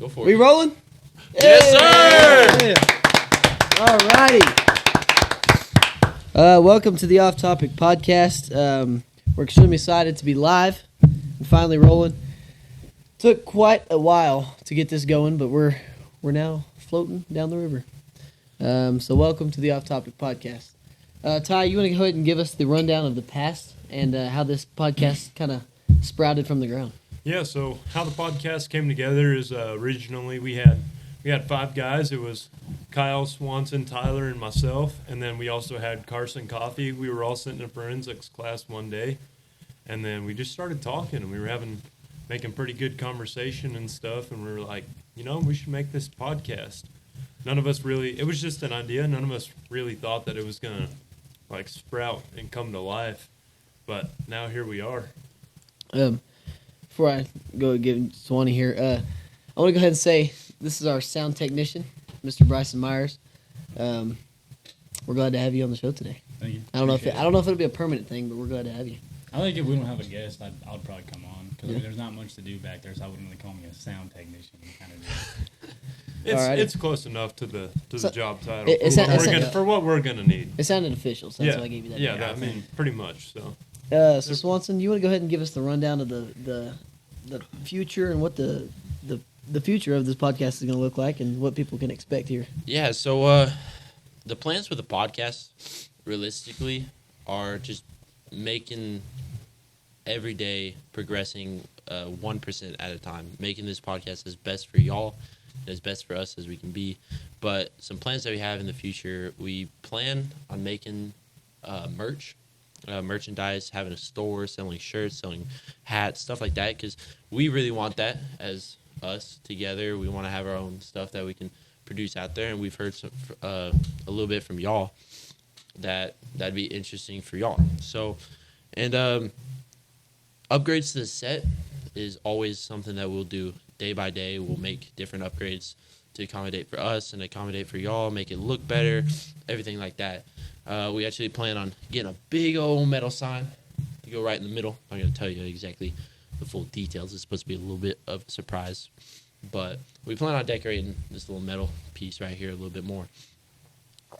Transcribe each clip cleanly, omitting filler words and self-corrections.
Go for it. We rolling? Yes, sir! All righty. Welcome to the Off Topic Podcast. We're extremely excited to be live and finally rolling. Took quite a while to get this going, but we're now floating down the river. So welcome to the Off Topic Podcast. Ty, you want to go ahead and give us the rundown of the past and how this podcast kind of sprouted from the ground? Yeah, so how the podcast came together is originally we had 5 guys. It was Kyle, Swanson, Tyler, and myself. And then we also had Carson Coffee. We were all sitting in a forensics class one day. And then we just started talking, and we were making pretty good conversation and stuff. And we were like, we should make this podcast. None of us really, it was just an idea. None of us really thought that it was going to sprout and come to life. But now here we are. Before I go give Swanee here, I want to go ahead and say this is our sound technician, Mr. Bryson Myers. We're glad to have you on the show today. Thank you. I don't know if it'll be a permanent thing, but we're glad to have you. I think if we don't have a guest, I'd probably come on because there's not much to do back there, so I wouldn't really call me a sound technician. It's close enough to the job title for what we're gonna need. It sounded official, so that's why I gave you that. Yeah, pretty much. So Swanson, you want to go ahead and give us the rundown of the future and what the future of this podcast is going to look like and what people can expect here? Yeah, so the plans for the podcast, realistically, are just making every day progressing 1% at a time, making this podcast as best for y'all, as best for us as we can be. But some plans that we have in the future, we plan on making merchandise, having a store, selling shirts, selling hats, stuff like that, because we really want that as us together. We want to have our own stuff that we can produce out there, and we've heard a little bit from y'all that'd be interesting for y'all. So, and upgrades to the set is always something that we'll do day by day. We'll make different upgrades to accommodate for us and accommodate for y'all, make it look better, everything like that. We actually plan on getting a big old metal sign to go right in the middle. I'm going to tell you exactly the full details. It's supposed to be a little bit of a surprise. But we plan on decorating this little metal piece right here a little bit more.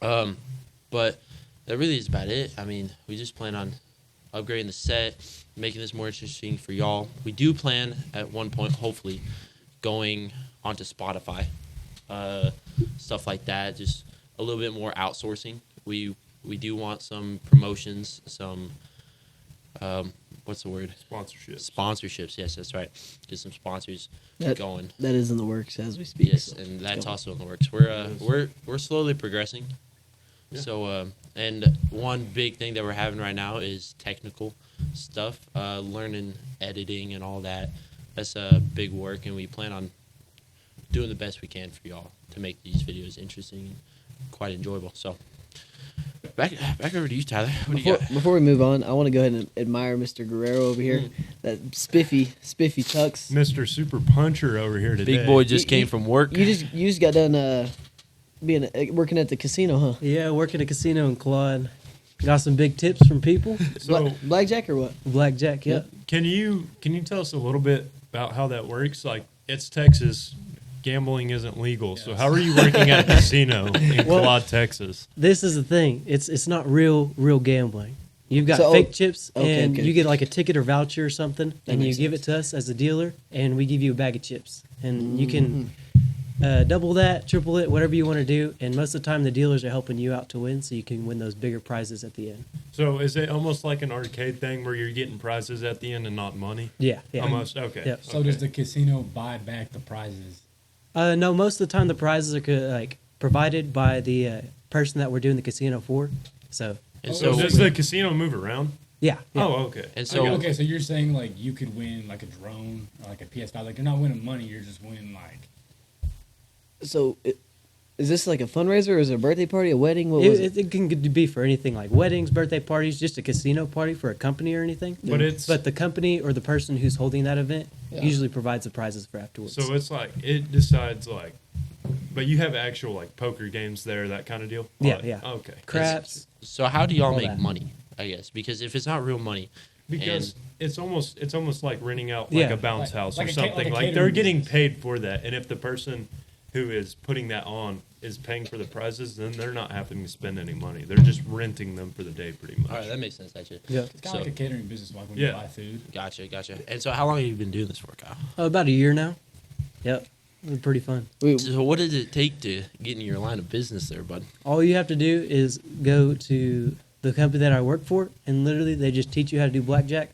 But that really is about it. I mean, we just plan on upgrading the set, making this more interesting for y'all. We do plan at one point, hopefully, going onto Spotify, stuff like that, just a little bit more outsourcing. We do want some promotions, some, what's the word? Sponsorships, yes, that's right. Get some sponsors going. That is in the works as we speak. Yes, so and that's also in the works. We're slowly progressing. Yeah. So, and one big thing that we're having right now is technical stuff, learning editing and all that. That's a big work, and we plan on doing the best we can for y'all to make these videos interesting and quite enjoyable. So, back over to you, Tyler. What do you got? Before we move on, I want to go ahead and admire Mr. Guerrero over here. That spiffy tux. Mr. Super Puncher over here today. Big boy just came from work. You just got done working at the casino, huh? Yeah, working at a casino in Claude. Got some big tips from people. So blackjack or what? Blackjack, yeah. Can you tell us a little bit about how that works? Like, it's Texas. Gambling isn't legal. Yes. So how are you working at a casino in Claude, Texas? This is the thing. It's not real gambling. You've got fake chips, and you get like a ticket or voucher or something, and you give it to us as a dealer, and we give you a bag of chips. And you can double that, triple it, whatever you want to do. And most of the time, the dealers are helping you out to win, so you can win those bigger prizes at the end. So is it almost like an arcade thing where you're getting prizes at the end and not money? Yeah. Almost, okay. Yep. So does the casino buy back the prizes? No, most of the time the prizes are provided by the person that we're doing the casino for. So does the casino move around? Yeah. Oh, okay. And so so you're saying you could win a drone or a PS5. You're not winning money. You're just winning So is this like a fundraiser or is it a birthday party, a wedding? What was it? It can be for anything like weddings, birthday parties, just a casino party for a company or anything. But the company or the person who's holding that event usually provides the prizes for afterwards. So it's it decides but you have actual poker games there, that kind of deal? Yeah. Okay. Craps. So how do y'all make money, I guess? Because if it's not real money, because it's almost like renting out like a bounce house or something. like They're catering getting business. paid for that, and if the person who is putting that on is paying for the prizes, then they're not having to spend any money. They're just renting them for the day, pretty much. All right, that makes sense, actually. Yeah. It's kind of like a catering business, like when Yeah. you buy food. Gotcha. And so, how long have you been doing this for, Kyle? About a year now. Yep. It's been pretty fun. So, what did it take to get in your line of business there, bud? All you have to do is go to the company that I work for, and literally they just teach you how to do blackjack,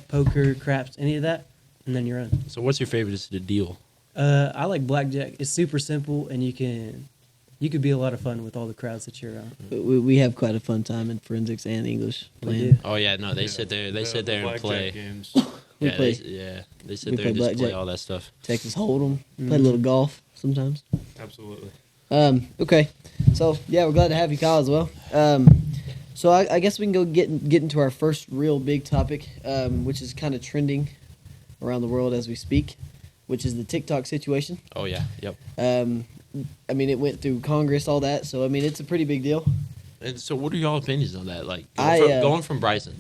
poker, craps, any of that, and then you're in. So, what's your favorite is the deal? I like blackjack. It's super simple, and you could be a lot of fun with all the crowds that you're around. We have quite a fun time in forensics and English We playing. do. Oh yeah, no, they sit there and blackjack play. games. We Yeah, play they sit we there and play just play blackjack. all that stuff. Texas Hold'em. Play a little golf sometimes. Absolutely. Okay, so yeah, we're glad to have you, Kyle, as well. So I guess we can go get into our first real big topic, which is kind of trending around the world as we speak, which is the TikTok situation. Oh yeah, yep. I mean, it went through Congress, all that. So I mean, it's a pretty big deal. And so, what are y'all opinions on that? Like going from Bryson.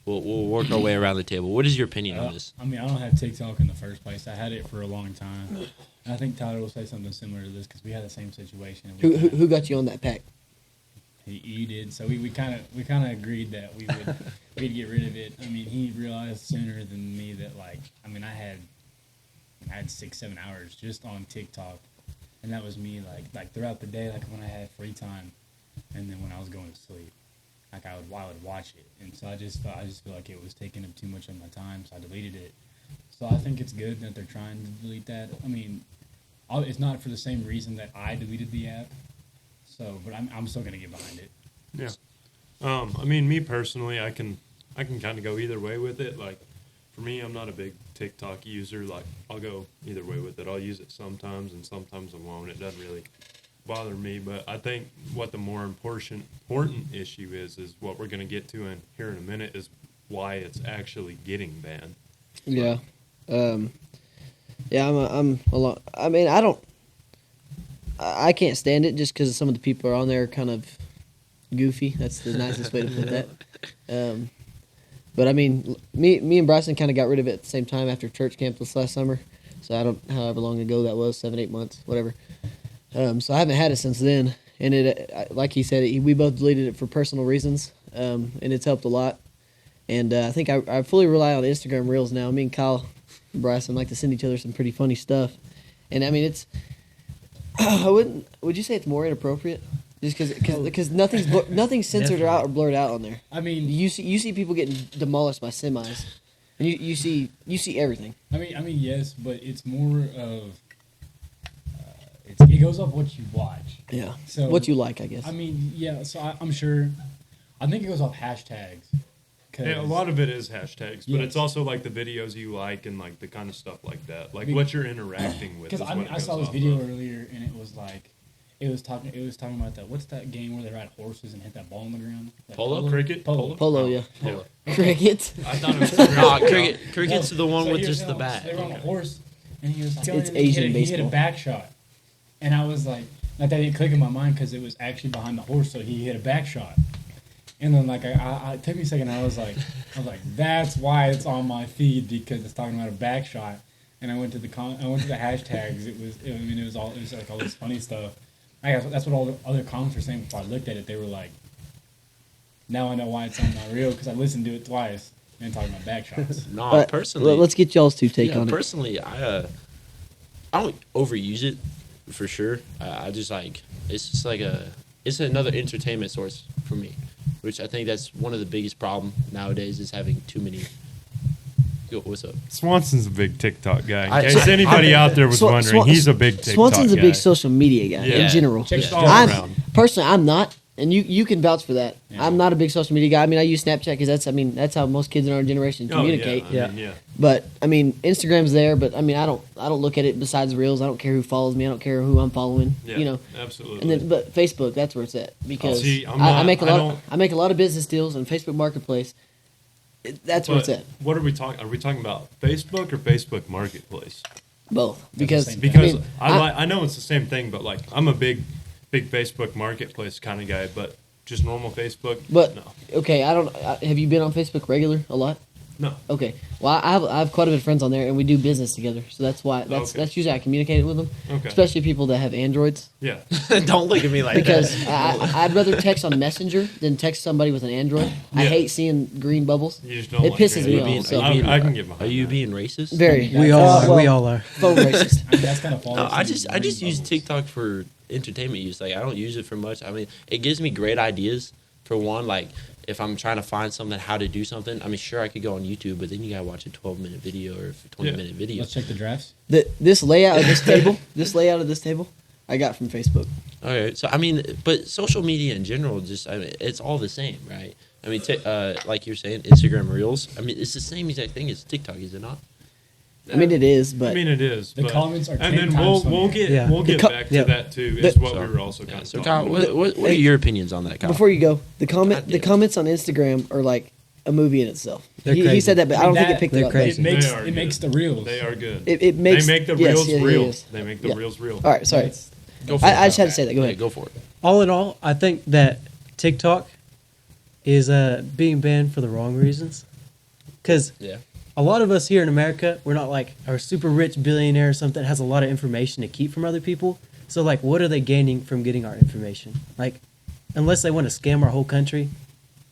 We'll work our way around the table. What is your opinion on this? I mean, I don't have TikTok in the first place. I had it for a long time. And I think Tyler will say something similar to this because we had the same situation. Who got you on that pack? You did. So we kind of agreed that we'd get rid of it. I mean, he realized sooner than me that I had 6-7 hours just on TikTok, and that was me like throughout the day, like when I had free time, and then when I was going to sleep, like I would watch it, and so I just feel like it was taking up too much of my time, so I deleted it. So I think it's good that they're trying to delete that. I mean, it's not for the same reason that I deleted the app. So, but I'm still gonna get behind it. Yeah. I mean, me personally, I can kind of go either way with it. Like, for me, I'm not a big TikTok user. Like, I'll go either way with it. I'll use it sometimes, and sometimes I won't. It doesn't really bother me. But I think what the more important issue is what we're gonna get to in here in a minute is why it's actually getting banned. Yeah. Yeah, I'm a lot. I mean, I can't stand it just because some of the people are on there are kind of goofy. That's the nicest way to put that. But I mean, me and Bryson kind of got rid of it at the same time after church camp this last summer. So however long ago that was, 7-8 months, whatever. So I haven't had it since then. And it, like he said, we both deleted it for personal reasons. And it's helped a lot. And I think I fully rely on Instagram Reels now. Me and Kyle and Bryson like to send each other some pretty funny stuff. And I mean, it's. Would you say it's more inappropriate? Just because nothing's censored out or blurred out on there. I mean, You see people getting demolished by semis, and you see everything. I mean, yes, but it's more of it goes off what you watch. Yeah. So What you like, I guess. I mean, yeah. So I'm sure. I think it goes off hashtags. Yeah, a lot of it is hashtags, but Yes. it's also like the videos you like and like the kind of stuff like that, like what you're interacting with. Because is what it I saw goes this off video of. earlier, and it was like, it was talking about that. What's that game where they ride horses and hit that ball on the ground? That Polo? Cricket? Polo. Polo, yeah. Yeah. Cricket. I thought it was Cricket's the one So with he was just the on- bat. They were on a horse, and he was like, It's he Asian hit a baseball. back shot, and I was like that didn't click in my mind because it was actually behind the horse, so he hit a back shot. And then like I it took me a second. I was like that's why it's on my feed because it's talking about a back shot. And I went to the hashtags. It was like all this funny stuff. I guess that's what all the other comments were saying before I looked at it. They were like, now I know why it's on my reel because I listened to it twice and talking about back shots. No, But personally, let's get y'all's take on it. personally, I don't overuse it for sure. I just like it's just like it's another entertainment source for me, which I think that's one of the biggest problem nowadays is having too many. Yo, what's up? Swanson's a big TikTok guy. In I- case anybody out there was wondering, he's a big TikTok Swanson's guy. a big social media guy Yeah. in general. Just Yeah. all around. Personally, I'm not, and you can vouch for that. Yeah. I'm not a big social media guy. I mean, I use Snapchat because that's how most kids in our generation Oh, communicate. Yeah, I mean, yeah. But I mean, Instagram's there, but I mean, I don't look at it besides Reels. I don't care who follows me. I don't care who I'm following. Yeah, You know. absolutely. And then, but Facebook, that's where it's at because See, I'm I not- make a I lot. don't- I make a lot of business deals on Facebook Marketplace. That's where it's But at. what are we talking? Are we talking about Facebook or Facebook Marketplace? Both because same thing. Because I mean, I know it's the same thing, but like I'm a big Facebook Marketplace kind of guy. But just normal Facebook. But no, okay, have you been on Facebook regular a lot? no. Okay. Well, I have quite a bit of friends on there, and we do business together. So that's why that's usually how I communicate with them, Okay. especially people that have Androids. Yeah. Don't look at me like Because that. I'd rather text on Messenger than text somebody with an Android. I Yeah. hate seeing green bubbles. You just don't It like pisses me green off. bubbles. So I can get behind Are you that. being racist? very. We all are. well, We all are. phone racist. I mean, that's kind of false. No, I just use TikTok for entertainment use. Like I don't use it for much. I mean, it gives me great ideas. For one, like if I'm trying to find something, how to do something. I mean, sure, I could go on YouTube, but then you gotta watch a 12-minute video or a 20-minute video. Let's check the drafts. This layout of this table, I got from Facebook. Okay, so I mean, but social media in general, I mean, it's all the same, right? I mean, like you're saying, Instagram Reels. I mean, it's the same exact thing as TikTok, is it not? I mean, it is, but I mean, it is. The but- comments are 10 and then times we'll funnier. get Yeah. we'll get back to yeah. that too. Is what So, we were also Yeah, kind of so talking Kyle, about. what are your opinions on that, Kyle? before you go, the God. comments on Instagram are like a movie in itself. They're He crazy. said that, but I don't think it picked they're it up. crazy. It makes They are it makes good. the reels. They are good. It makes they make the yes, reels yeah, real. yes. They make the Yeah. reels real. All right, sorry. It's- Go for I just Kyle. had to say that. Go ahead. Go for it. All in all, I think that TikTok is being banned for the wrong reasons. Because Yeah. a lot of us here in America, we're not like a super rich billionaire or something that has a lot of information to keep from other people. So, like, what are they gaining from getting our information? Like, unless they want to scam our whole country,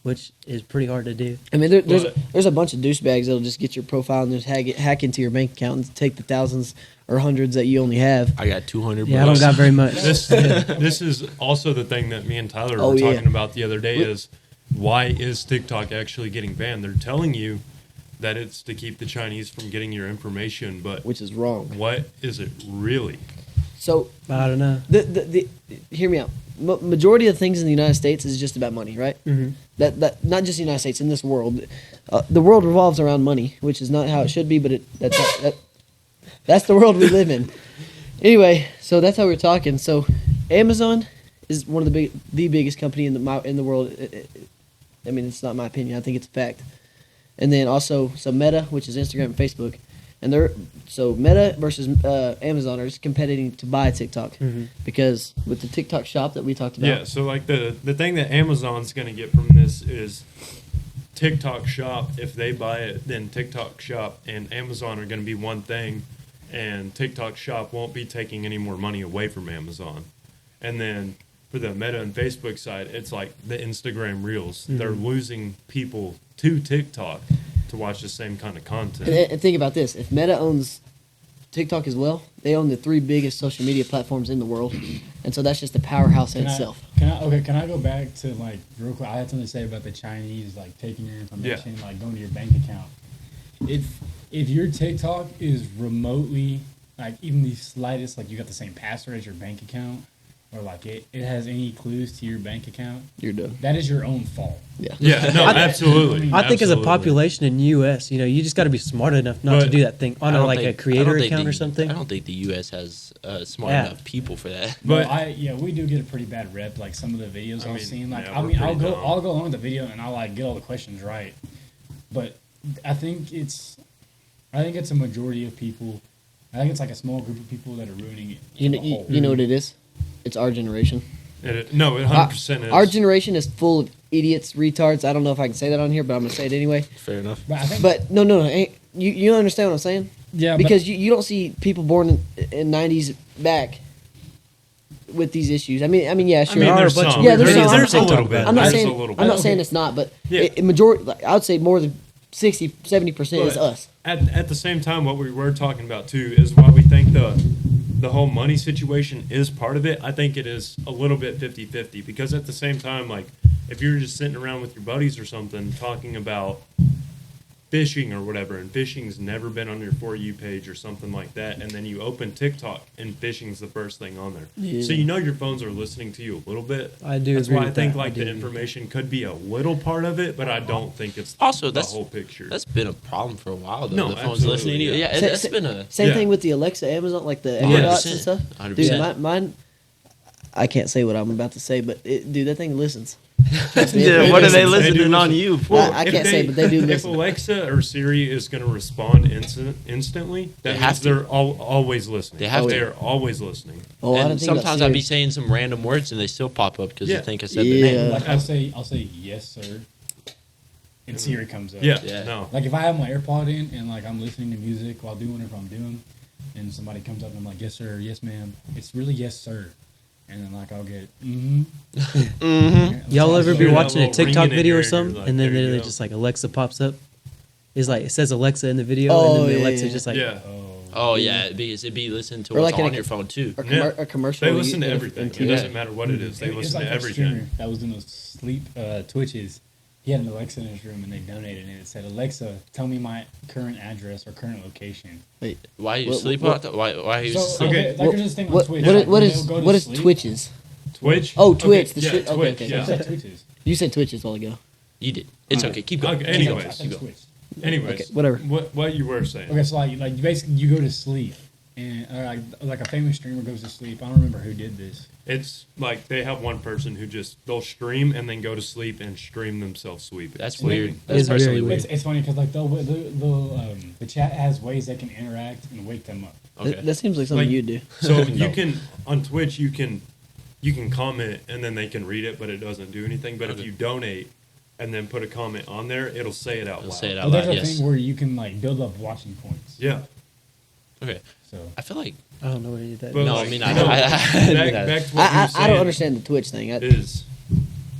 which is pretty hard to do. I mean, But- there's a bunch of douchebags that'll just get your profile and just hack into your bank account and take the thousands or hundreds that you only have. I got 200. Yeah, I don't got very much. This is also the thing that me and Tyler Oh, were yeah. talking about the other day is why is TikTok actually getting banned? They're telling you that it's to keep the Chinese from getting your information, but Which is wrong. what is it really? So I don't know. the hear me out. Majority of things in the United States is just about money, right? Mm-hmm. That not just the United States, in this world, the world revolves around money, which is not how it should be, but that's the world we live in. Anyway, so that's how we're talking. So Amazon is one of the biggest company in the world. I mean, it's not my opinion. I think it's a fact. And then also Meta, which is Instagram and Facebook, and Meta versus Amazon are just competing to buy TikTok because with the TikTok shop that we talked about. Yeah, so like the thing that Amazon's going to get from this is TikTok Shop. If they buy it, then TikTok Shop and Amazon are going to be one thing, and TikTok Shop won't be taking any more money away from Amazon. And then for the Meta and Facebook side, it's like the Instagram Reels. They're losing people to TikTok to watch the same kind of content. And think about this: if Meta owns TikTok as well, they own the 3 biggest social media platforms in the world, and so that's just a powerhouse in itself. Can I go back to like real quick? I had something to say about the Chinese like taking your information, like going to your bank account. If your TikTok is remotely like even the slightest, like you got the same password as your bank account, or like it has any clues to your bank account, You're done. that is your own fault. Yeah, no, absolutely. I think as a Absolutely. population in U.S., you just got to be smart enough not to But do that thing on I don't like think- a creator I don't think account the- or something. I don't think the U.S. has smart Yeah. enough people for that. But But we do get a pretty bad rep. Like some of the videos I I've mean, seen. Like yeah, I we're mean, I'll pretty go dumb. along with the video and I'll like get all the questions right. But I think it's a majority of people. I think it's like a small group of people that are ruining it. You know, as a whole. you know what it is? It's our generation. it 100% is. Our generation is full of idiots, retards. I don't know if I can say that on here, but I'm gonna say it anyway. Fair enough. But I think, But no, you understand what I'm saying? yeah, Because you don't see people born in 90s back with these issues. I mean, yeah, I sure. mean, There are there's a bunch some. of Yeah, there's some. There's a I'm little not bit. I'm not There's saying a little I'm not bit. saying it's not, but Yeah. majority. Like, I would say more than 60, 70% is But us. At the same time, what we were talking about too is why we think the whole money situation is part of it. I think it is a little bit 50-50 because at the same time, like if you're just sitting around with your buddies or something talking about fishing or whatever, and fishing's never been on your For You page or something like that, and then you open TikTok and fishing's the first thing on there. Yeah. So you know your phones are listening to you a little bit. I do That's agree why I with think that. like I do the agree. information could be a little part of it, but I don't think it's Also, the that's whole picture. That's been a problem for a while, though. No, the phone's absolutely, listening to you. yeah. Yeah, Sa- that's sa- been a. Same Yeah. thing with the Alexa, Amazon, like the Echo 100%. Dots and stuff. 100%. Dude, mine. I can't say what I'm about to say, but dude, that thing listens. Yeah, what are they do listening on listen. you for? Well, I If can't say, but they do If listen. Alexa or Siri is going to respond instantly, that They means have to. they're always listening. They have to. They're always listening. Oh, I don't And think about sometimes I'd be Siri. saying some random words and they still pop up because Yeah. they think I said the name. Yeah. Like I'll say yes, sir, and Siri comes up. Yeah, Yeah. no. Like if I have my AirPod in and like I'm listening to music while doing whatever I'm doing, and somebody comes up and I'm like, yes sir, yes ma'am, it's really yes sir, and then like I'll get Y'all ever be Hear that watching a little ring TikTok in your video ear or and you're something, like, and then there you they go. just like Alexa pops up? It's like it says Alexa in the video, Oh, and then the yeah, Alexa yeah. just like Yeah. Oh yeah, because it'd be listening to Or what's like in on a- your phone too. Or Yeah. a commercial. They listen to in- everything. in It TV. doesn't matter what it is. They It's listen like to that everything. streamer that was doing those sleep twitches. He had an Alexa in his room and they donated, and it said, Alexa, tell me my current address or current location. Why you What- sleep what- on? Why are you? So, sleep? okay, like there's this thing on What, Twitch. what, like, what when is they'll go what to is sleep- Twitches? Twitch? Oh, Twitch. The yeah, shit. Okay, Twitch, okay. yeah. I said Twitches. You said Twitches a while ago. You did. It's okay. Keep going. Okay, Keep going. anyways. Keep going. Twitch. Anyways, Okay, whatever. What you were saying? Okay, so like you basically you go to sleep, and like a famous streamer goes to sleep. I don't remember who did this. It's like they have one person who they'll stream and then go to sleep and stream themselves sleeping. That's Sleeping. weird. That's It's very personally weird. weird. It's funny because like the chat has ways they can interact and wake them up. Okay. That seems like something Like- you'd do. So you can on Twitch you can comment and then they can read it, but it doesn't do anything. But if Okay. you donate and then put a comment on there, it'll say it out It'll loud. say it But out there's loud. a Yes. thing where you can like build up watching points. Yeah, Okay. So I feel like I don't know what that. but No, like, I mean, no, I- back to what he was saying. I don't understand the Twitch thing. Is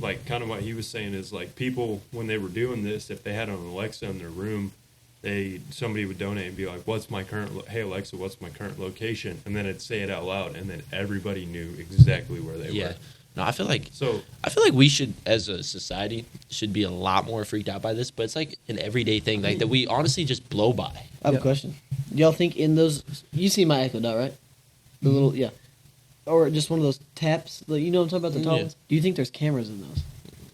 like kind of what he was saying is like people when they were doing this, if they had an Alexa in their room, somebody would donate and be like, "What's my current? Hey Alexa, what's my current location?" And then it'd say it out loud, and then everybody knew exactly where they yeah. were. No, I feel like So we should, as a society, should be a lot more freaked out by this. But it's like an everyday thing, like that we honestly just blow by. I have a question. Do y'all think in those? You see my Echo Dot, right? The little or just one of those taps. Like, you know what I'm talking about? The tall Yeah. ones. Do you think there's cameras in those?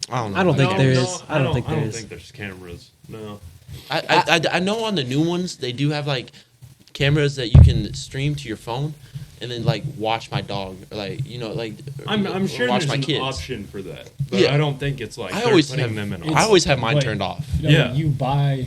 I don't know. I don't think No, there no, is. I don't think there is. there's cameras. No. I know on the new ones they do have like cameras that you can stream to your phone, and then like watch my dog, or like like I'm sure watch there's my an kids. option for that, but Yeah. I don't think it's like I they're always putting have them in. It's- I always have mine Wait. turned off. you know, Yeah. you buy.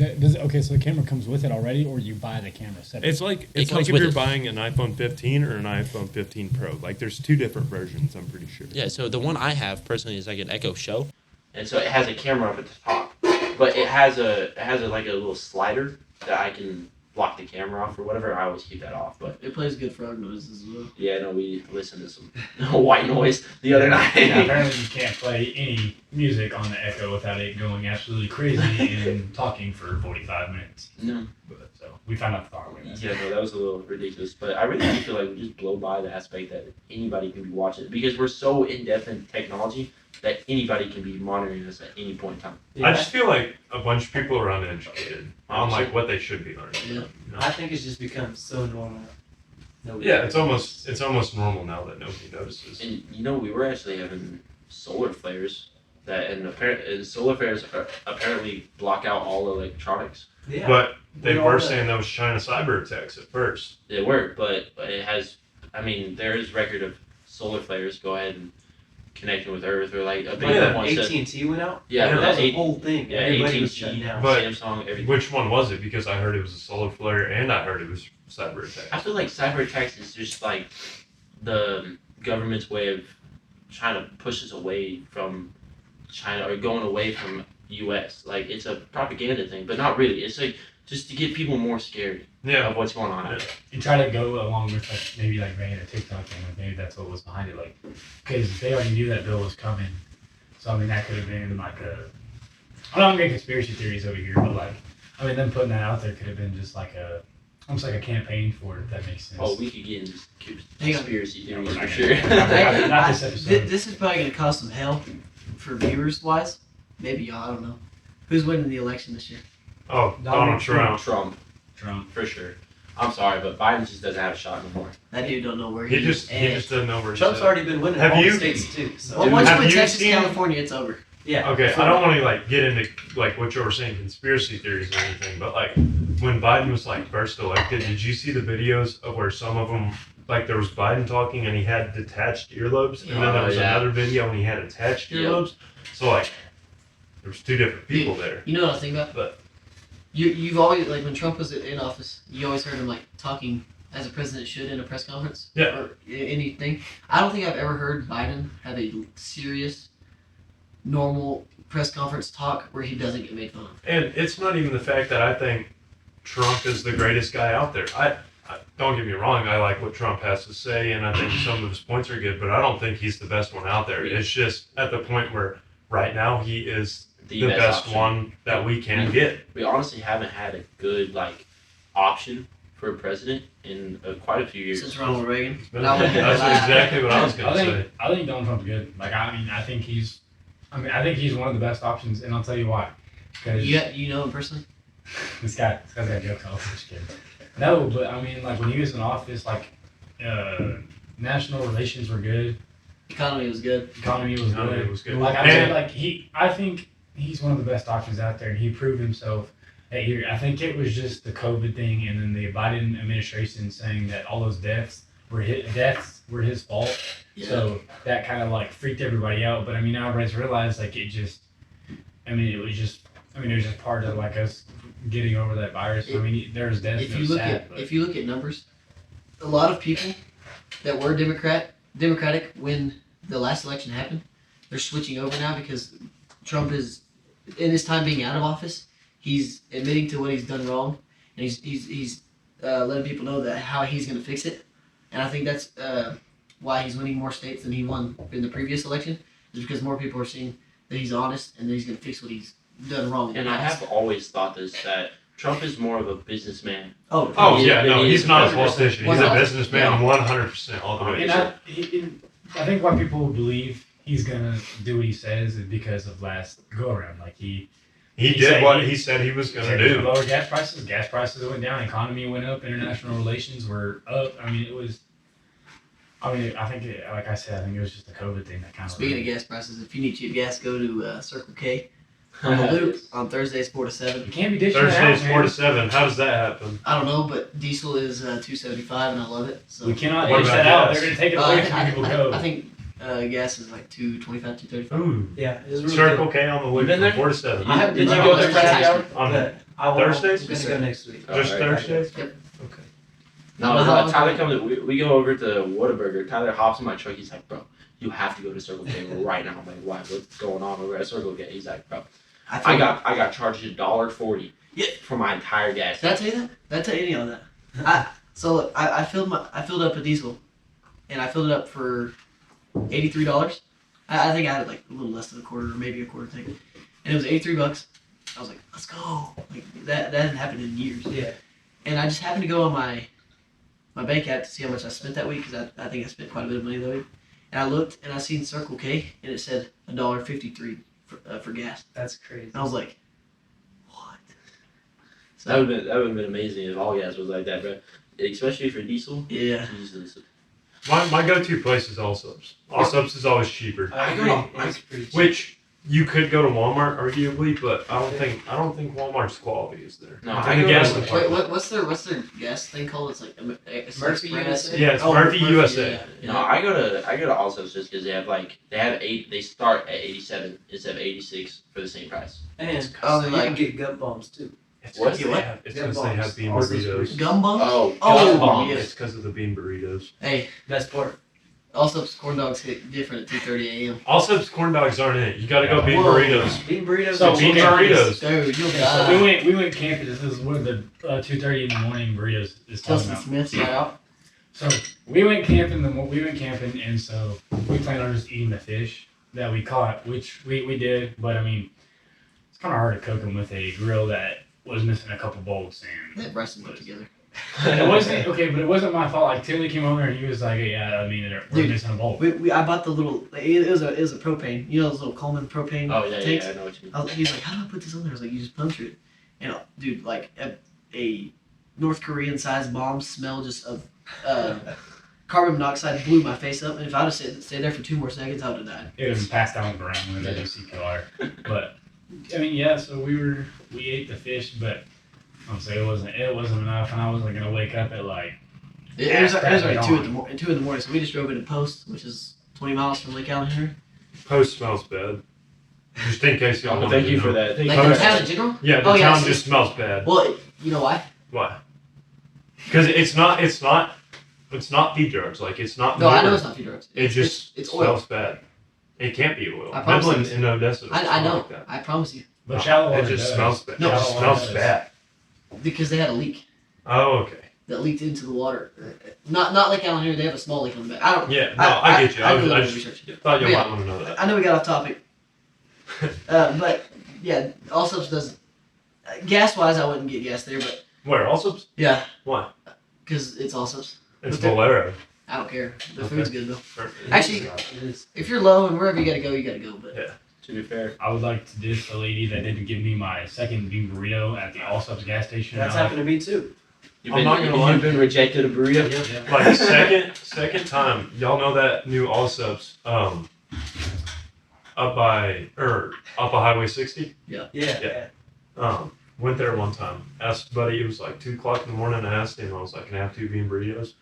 Okay, so the camera comes with it already, or you buy the camera separate. It's like It it's comes like if with you're it. buying an iPhone 15 or an iPhone 15 Pro. Like there's two different versions. I'm pretty sure. Yeah, so the one I have personally is like an Echo Show, and so it has a camera up at the top, but it has a like a little slider that I can block the camera off or whatever. I always keep that off, but It plays good frog noises as well. yeah, no, we listened to some white noise the other night. Yeah, apparently you can't play any music on the Echo without it going absolutely crazy and talking for 45 minutes. No. But, so we found out the hard way. Yeah, no, that was a little ridiculous. But I really do feel like we just blow by the aspect that anybody can be watching it because we're so in depth in technology that anybody can be monitoring us at any point in time. I just feel like a bunch of people are uneducated on like what they should be learning. Yeah. You know? I think it's just become so normal. Yeah, it's almost normal now that nobody notices. And we were actually having solar flares and solar flares apparently block out all electronics. Yeah. But they We all were know. saying that was China cyber attacks at first. They were, but it has. I mean, there is record of solar flares go ahead and connecting with Earth or like a big one. AT&T went out. Yeah, that was eight- a whole thing. Yeah, Everybody was AT&T, shutting down. But- Samsung, everything. Which one was it? Because I heard it was a solar flare and I heard it was cyber I attacks. feel like cyber attacks is just like the government's way of trying to push us away from China or going away from U.S. Like it's a propaganda thing, but not really. It's like just to get people more scared Yeah. of what's going on. Yeah. You try to go along with like maybe like bringing a TikTok thing, like maybe that's what was behind it, like because they already knew that bill was coming. So I mean that could have been like I'm not making conspiracy theories over here, but like I mean them putting that out there could have been just like almost like a campaign for it, if that makes sense. Oh, we could get into Hang on. conspiracy Yeah, we're theories not for gonna- sure. not this episode. This is probably going to cause some hell for viewers wise. Maybe y'all, I don't know. Who's winning the election this year? Oh, Donald Trump. Trump, for sure. I'm sorry, but Biden just doesn't have a shot anymore. That dude don't know where He he just is. doesn't know where he's Trump's at. already been winning Have all you- the states too. So Well, once you Have win you Texas, seen- California, it's over. yeah. Okay, I don't want to like get into like what you were saying conspiracy theories or anything, but like when Biden was like first elected, did you see the videos of where some of them like there was Biden talking and he had detached earlobes, and then there was another video and he had attached earlobes. So like, there was two different people there. You know what I think about? But you've always, like, when Trump was in office, you always heard him like talking as a president should in a press conference. Yeah. Or anything. I don't think I've ever heard Biden have a serious, normal press conference talk where he doesn't get made fun of. And it's not even the fact that I think Trump is the greatest guy out there. I don't get me wrong, I like what Trump has to say, and I think some of his points are good, but I don't think he's the best one out there. It's just at the point where right now he is the best one that we can get. We honestly haven't had a good option for a president in quite a few years. Since Ronald Reagan. That's exactly what I was going to say. I think Donald Trump's good. I think he's one of the best options, and I'll tell you why. Because you know him personally? this guy's got jokes all over. Just kidding. No, but when he was in office, national relations were good. Economy was good. Economy was good. I think he's one of the best options out there, and he proved himself that year. I think it was just the COVID thing, and then the Biden administration saying that all those deaths were his fault. Yeah. So that kind of freaked everybody out. But now everybody's realized it was just part of us getting over that virus. There's deaths. If you look at numbers, a lot of people that were Democratic when the last election happened, they're switching over now because Trump is, in his time being out of office, he's admitting to what he's done wrong, and he's letting people know that how he's going to fix it. And I think that's why he's winning more states than he won in the previous election, is because more people are seeing that he's honest and that he's going to fix what he's done wrong. And I have always thought that Trump is more of a businessman. He's not a politician. He's a businessman, 100% all the way. I think why people believe he's gonna do what he says is because of last go around. He did what he said he was gonna do. Lower gas prices. Gas prices went down. Economy went up. International relations were up. I think like I said, I think it was just the COVID thing that kind of. Speaking of gas prices, if you need cheap gas, go to Circle K. On the Loop on Thursdays 4 to 7. You can't be dishing Thursdays out, 4 to 7. How does that happen? I don't know, but diesel is $2.75 and I love it. So we cannot dish that out. They're gonna take it away from people. I think gas is $2.25, $2.35. Ooh. Yeah, it's really Circle good. K on the Loop from 4 to 7. Did you go there on Thursdays? I'm gonna go next week. Just Thursdays? Yep. Okay. No, Tyler comes. We go over to Whataburger. Tyler hops in my truck. He's like, "Bro, you have to go to Circle K right now." I'm like, "Why? What's going on over at Circle K?" He's like, "Bro, I got charged $1.40 for my entire gas." Did I tell you that? Did I tell you any of that? I filled up a diesel, and I filled it up for $83. I think I had a little less than a quarter, or maybe a quarter tank, and it was $83. I was like, "Let's go!" That hasn't happened in years. Yeah. And I just happened to go on my bank app to see how much I spent that week, because I think I spent quite a bit of money that week. And I looked and I seen Circle K, and it said $1.53 for gas. That's crazy. And I was like, what? So, That would have been amazing if all gas was like that, bro. Especially for diesel. Yeah. Jesus. My go-to place is Allsup's. Allsup's is always cheaper. I agree. Which you could go to Walmart, arguably, but I don't think Walmart's quality is there. No, I go gas Wait, department. what's their gas thing called? It's like Murphy USA? Yeah, it's Murphy USA. Yeah. No, I go to Allsup's just because they start at 87 instead of 86 for the same price. And you can get gut bombs too. It's What? because they have bean burritos. Gum bumps? Oh, Oh, bombs. yes. It's because of the bean burritos. Hey, Best part. also corn dogs hit different at 2:30 a.m. Allsup's corn dogs aren't it. You gotta go bean burritos. Bean burritos. So are Bean okay, burritos. Dude, you'll So die. we went camping. This is one of the 2:30 in the morning burritos is talking Justin about. Smith, shout out. So we went camping, and so we planned on just eating the fish that we caught, which we did. But it's kind of hard to cook them with a grill that was missing a couple bolts. And That Bryson put together. it wasn't okay, but it wasn't my fault. Tilly came over and he was like, "Yeah, we're Dude, missing a bolt." I bought the little. It was a propane. You know those little Coleman propane Oh yeah, tanks. I know what you mean. He's like, "How do I put this on there?" I was like, "You just puncture it." And dude, a North Korean sized bomb smell just of carbon monoxide blew my face up. And if I'd have stayed there for 2 more seconds, I would have died. It was passed down the ground when they CPR. But so we ate the fish, but I'll say it wasn't enough, and I wasn't gonna wake up at It was already 2 in the morning, so we just drove into Post, which is 20 miles from Lake Allen here. Post smells bad. Just in case y'all want Thank to you know. for that. Like the town in general? Yeah, the town just smells bad. Well, you know why? Why? Because it's not feed drugs. Like it's not. No, I know it's not feed drugs. It just it's oil. smells bad. It can't be oil. I promise Midland you. in Odessa. I know. Like that. I promise you. But shallow water It just does. smells bad. No. It just smells bad. Because they had a leak Oh, okay. that leaked into the water. Not Lake Allen here. They have a small leak on the back. I don't. Yeah, no, I get you. I I do a little just research. thought you Yeah. might want to know that. I know we got off topic, but yeah, Allsup's doesn't. Gas wise, I wouldn't get gas there, but Where? Also? yeah, Why? because it's Allsup's. It's But they're- Bolero. I don't care. The Okay. food's good though. Or- Actually, It is. if you're low and wherever you gotta go, you gotta go. But Yeah. To be fair, I would like to diss the lady that didn't give me my second bean burrito at the Allsup's gas station. that's I happened to me too. I'm not gonna lie. You've been rejected a burrito. Like second time. Y'all know that new Allsup's up by Highway 60. Yeah. Went there one time. Asked buddy. It was like 2:00 in the morning. I asked him. I was like, "Can I have 2 bean burritos?"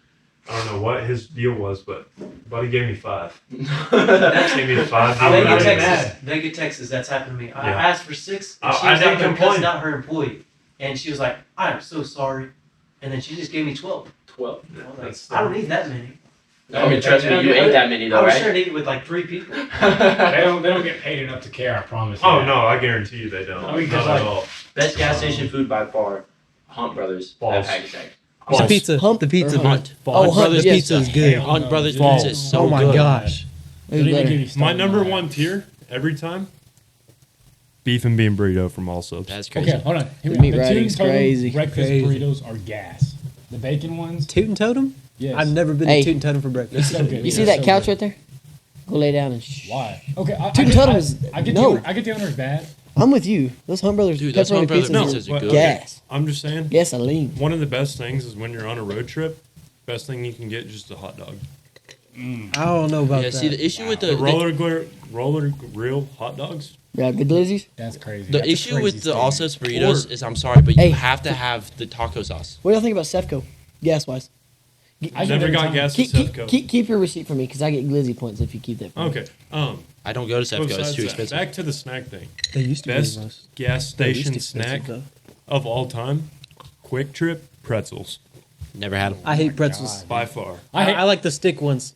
I don't know what his deal was, but buddy gave me 5. Gave me 5. bean Vegas, burritos. Texas. Vegas, Texas. That's happened to me. I Yeah. asked for 6, and I she was didn't out there complain. cussing out her employee, and she was like, "I'm so sorry," and then she just gave me 12. 12. Yeah, I was that's- like, I don't need that many. I mean, trust me, you ate that many I though, was right? sure I needed with like 3 people. They don't get paid enough to care. I promise. you Oh that. no, I guarantee you they don't. I mean, Not 'cause, at like- all. Best gas station food by far. Hunt Brothers False. at Hackensack. The False. pizza. Hump The pizza. or Hunt? Hunt Oh, Hunt, Brothers yes. pizza is good. Hell Hunt no, Brothers dude. pizza is so Oh my good. gosh. Who's Don't even better? get me My started number on that. one tier every time. Beef and bean burrito from Allsup's. That's crazy. Okay, hold on. Hear The me out. meat writing's Tootin' Totem crazy. Breakfast Crazy. burritos are gas. The bacon ones, Tootin' Totem? yes. I've never been Hey. to Tootin' Totem for breakfast. So good. You see They're that so couch good. right there? Go lay down and shh. Why? Okay, I Tootin' get- Totem I- is- I get no. I get the owner's bad. I'm with you. Those Hunt Brothers Dude, those pepperoni Hunt Brothers pizzas pizzas are are good. gas. I'm just saying. Gasoline. One of the best things is when you're on a road trip. Best thing you can get is just a hot dog. I don't know about Yeah, that. see the issue with The roller grill hot dogs. Yeah, the glizzies. That's crazy. the That's a issue crazy with the statement. Allsup's burritos is I'm sorry, but Hey. you have to have the taco sauce. What do y'all think about Sefco? Gas wise. I get Never every got time. gas at Keep, Sefco. keep your receipt for me because I get glizzy points if you keep that for me. Okay. I don't go to Sefco; besides it's too that, expensive. Back to the snack thing. They used to Best be the most. gas They're least station expensive, snack though. of all time. Quick Trip pretzels Never had them. I hate pretzels. God. by far. I hate I like the stick ones.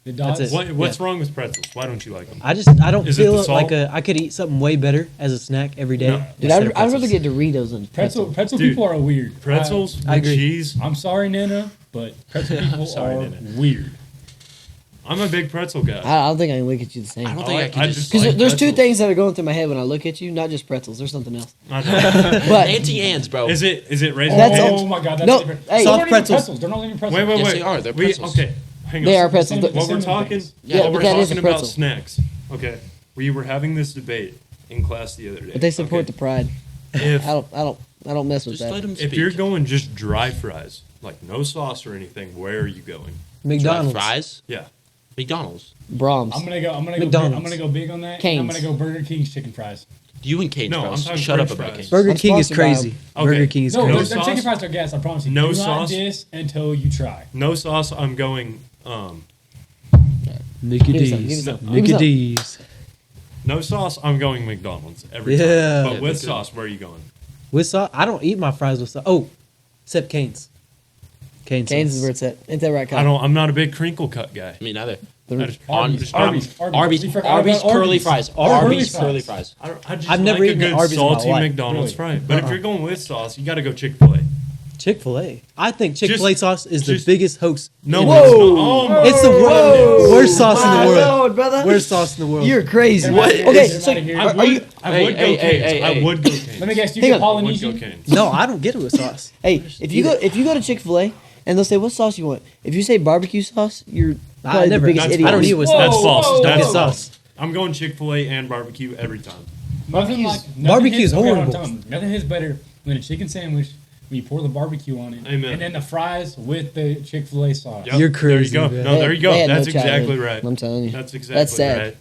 the dots. That's it. What's wrong with pretzels? Why don't you like them? I don't Is it feel the salt? like I could eat something way better as a snack every day. No. Dude, instead I'd of rather pretzels. get Doritos than Pretzel Dude, people are weird. Pretzels I with agree. cheese. I'm sorry, Nana, but pretzel people Sorry, are Nana. weird. I'm a big pretzel guy. I don't think I can look at you the same. I don't I think I like- can I just. just Because like there's two pretzels. things that are going through my head when I look at you, not just pretzels. There's something else. I know. But Auntie Anne's, bro. Is it raisin? That's canes? all- Oh my god, that's No, different. hey. They're Soft not even pretzels. They're not even pretzels. Wait. Yes, they are. They're We- pretzels. okay. Hang they on. are pretzels. Cinnamon- What we're cinnamon talking, things. Yeah, what but we're that is a talking about pretzel. snacks. Okay, we were having this debate in class the other day. But they support okay? the pride. If I don't mess with Just let that. them if speak. you're going just dry fries, like no sauce or anything, where are you going? Dry McDonald's. fries, Yeah. McDonald's. Brahms. I'm gonna go McDonald's. big on that. and I'm Cane's. gonna go Burger King's chicken fries. You and Cane's, No, bro. I'm talking Shut up French about fries. Cane's. Burger I'm King is sponsored by crazy. Okay. Burger King is No, No crazy. their sauce? chicken fries are gas. I promise you. No Do sauce? not diss until you try. No sauce. I'm going. Mickey Give me some, give me D's. some. Give me Mickey some. D's. No sauce. I'm going McDonald's every Yeah. time. Yeah, But with they're sauce, where are you going? With sauce? I don't eat my fries with sauce. Oh, except Cane's. Cane's Cane's sauce. is where it's at. Ain't that right, Kyle? I'm not a big crinkle cut guy. Me neither. I just- Arby's. I'm- Arby's. Arby's, We forgot Arby's about curly Arby's. fries. Arby's Arby's fries. curly fries. I just I've never like a eaten at good Arby's in my salty life. McDonald's Really? fry. But if you're going with sauce, you got to go Chick-fil-A. Chick-fil-A. I think Chick-fil-A sauce is the just- biggest hoax. No, in it's the not. world. Oh my It's the worst sauce in My the world. Lord, brother. Worst sauce in the world. You're crazy. Get 'em outta here. Okay, Get 'em so outta here. I are would, you? I Hey, would hey, go hey, Cane's. hey, I hey. would go Cane's. Let me guess. You Hang get on. I would go Polynesian. Cane's. No, I don't get it with sauce. Hey, if you go to Chick-fil-A and they'll say what sauce you want, if you say barbecue sauce, you're I probably the never. biggest That's idiot. I don't eat it with sauce. That's false. whoa, Don't That's get false. sauce. I'm going Chick-fil-A and barbecue every time. Nothing like barbecue's hold on, horrible. tell 'em. Nothing hits better than a chicken sandwich when you pour the barbecue on it, Amen. and then the fries with the Chick-fil-A sauce. Yep, You're There you crazy, go. man. No, there you go. They had no That's exactly childhood. right. I'm telling you. That's exactly That's sad. right.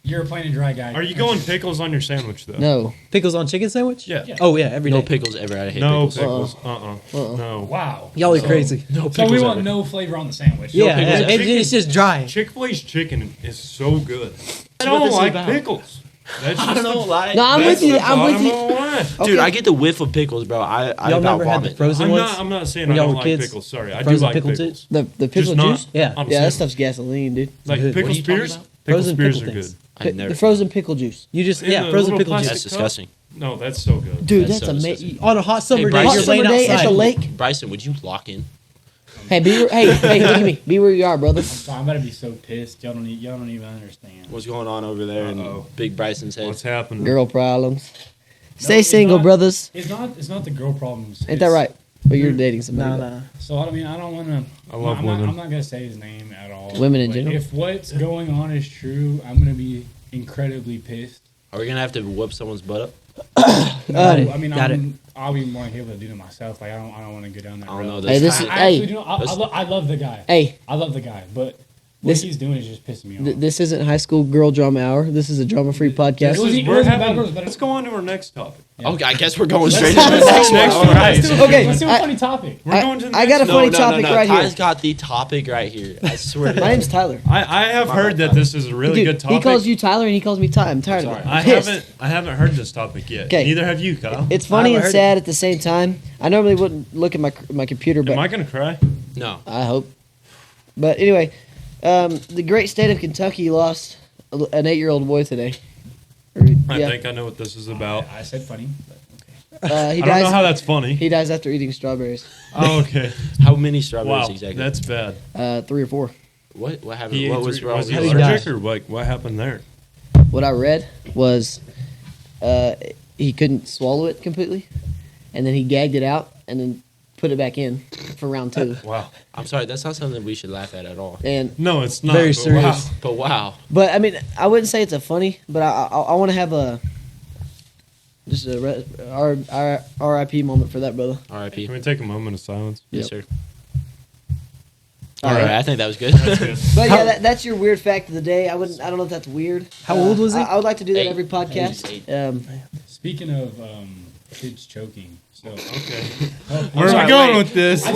You're a plain and dry guy. Are you going pickles on your sandwich though? No. Pickles on chicken sandwich? Yeah. Oh yeah, every day. No pickles ever. I hate No pickles. pickles. Uh-uh. No. Wow. Y'all are So- crazy. No So pickles we want ever. no flavor on the sandwich. Yeah, pickles. it's just dry. Chick-fil-A's chicken is so good. I what don't this is like about. pickles. That's I just don't lie. No, I'm that's with you. the I'm with bottom you. of the line. Dude, Okay. I get the whiff of pickles, bro. I Y'all about never had the vomit. frozen ones? I'm not saying When I y'all don't were like kids? pickles. Sorry, I do Frozen like pickle pickles. The pickle Just not juice? Yeah. on a Yeah, that sandwich. stuff's gasoline, dude. Like Good. pickle What are you talking spears. about? Pickle Frozen spears pickle are good. things. I never. The frozen pickle juice. You just In the frozen little pickle plastic That's juice. cup? disgusting. No, that's so good. Dude, That's that's so amazing. disgusting. On a hot summer day, Bryce, Hot you're summer laying day at outside. the lake. Bryson, would you lock in? Hey, hey, look at me. Be where you are, brother. So I'm about to be so pissed. Y'all don't even understand. What's going on over there in Uh-oh. Big Bryson's head? What's happening? Girl problems. No, Stay it's single, not- brothers. It's not the girl problems. Ain't that It's- right? But you're dating somebody. Nah, though. nah. So I mean, I don't want to. I love women. I'm not gonna say his name at all. Women in but general? If what's going on is true, I'm gonna be incredibly pissed. Are we gonna have to whoop someone's butt up? Got it. I mean, Got it. I'll be more able to do it myself. Like I don't want to go down that I don't know. road. Hey, this I is- actually hey. do. I love the guy. Hey, I love the guy, but what This- he's doing is just pissing me off. this isn't high school girl drama hour. This is a drama-free podcast. It was- it We're wasn't having- about girls, but let's go on to our next topic. Yeah. Okay, I guess we're going straight Let's to the do- next one. next All one. right. Let's do- Okay, Let's do a I- funny topic. We're going to the I got a next funny one. topic right Ty's here. got the topic right here. I swear to My God. name's Tyler. I have heard that this is a really Dude, good topic. he calls you Tyler and he calls me Ty. I'm tired of Sorry. it. I I'm pissed. haven't heard this topic yet. 'Kay. Neither have you, Kyle. It's funny I and heard sad at the same time. I normally wouldn't look at my computer, but Am I gonna cry? No. I hope. But anyway, the great state of Kentucky lost an 8-year-old boy today. I Yeah. think I know what this is about. I said funny. But He I don't dies. know how that's funny. He dies after eating strawberries. Oh, okay. How many strawberries Wow, exactly? that's bad. 3 or 4. What happened? He what ate was three- wrong? Was he How did he allergic die? or what happened there? What I read was he couldn't swallow it completely, and then he gagged it out and then put it back in for round 2. Wow. I'm sorry. That's not something we should laugh at all. And No, it's not. Very but serious. wow. But wow. but I mean, I wouldn't say it's a funny, but I want to have a just a RIP moment for that brother. R.I.P. Can we take a moment of silence? Yes, Yep. sir. All right. I think that was good. That's good. But yeah, that's your weird fact of the day. I don't know if that's weird. How old was he? I would like to do that 8. every podcast. He's 8. speaking of kids choking, so Okay. oh, Where are sorry, we going wait. with this? I